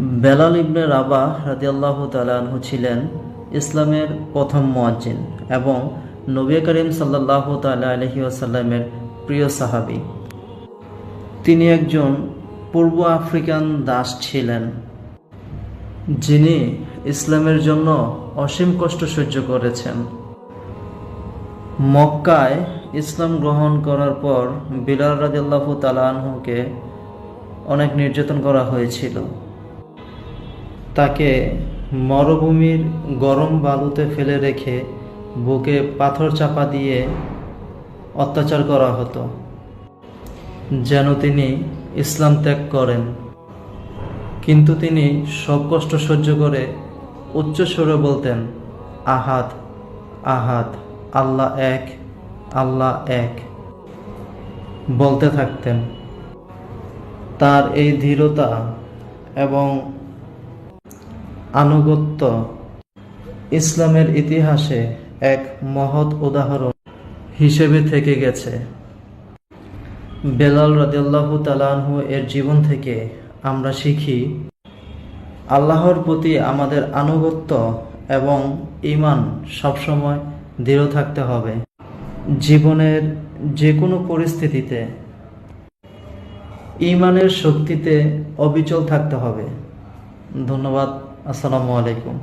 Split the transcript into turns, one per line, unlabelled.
বেলাল ইবনে রাবাহ রাদিয়াল্লাহু তাআলা আনহু ছিলেন ইসলামের প্রথম মুয়াজ্জিন এবং নবী করিম সাল্লাল্লাহু তাআলা আলাইহি ওয়াসাল্লামের প্রিয় সাহাবী। তিনি একজন পূর্ব আফ্রিকান দাস ছিলেন, যিনি ইসলামের জন্য অসীম কষ্ট সহ্য করেছেন। মক্কায় ইসলাম গ্রহণ করার পর বিলাল রাদিয়াল্লাহু তাআলা আনহুকে অনেক নির্যাতন করা হয়েছিল। তাকে মরুভূমির গরম বালুতে ফেলে রেখে বুকে পাথর চাপা দিয়ে অত্যাচার করা হতো, যেন তিনি ইসলাম ত্যাগ করেন। কিন্তু তিনি সব কষ্ট সহ্য করে উচ্চ স্বরে বলতেন, আহাদ আহাদ, আল্লাহ এক, আল্লাহ এক বলতে থাকতেন। তার এই দৃঢ়তা এবং আনুগত্য ইসলামের ইতিহাসে এক মহৎ উদাহরণ হিসেবে থেকে গেছে। বেলাল রাদিয়াল্লাহু তাআলা আনহু এর জীবন থেকে আমরা শিখি, আল্লাহর প্রতি আমাদের আনুগত্য এবং ঈমান সবসময় দৃঢ় থাকতে হবে। জীবনের যে কোনো পরিস্থিতিতে ঈমানের শক্তিতে অবিচল থাকতে হবে। ধন্যবাদ। আসসালামু আলাইকুম।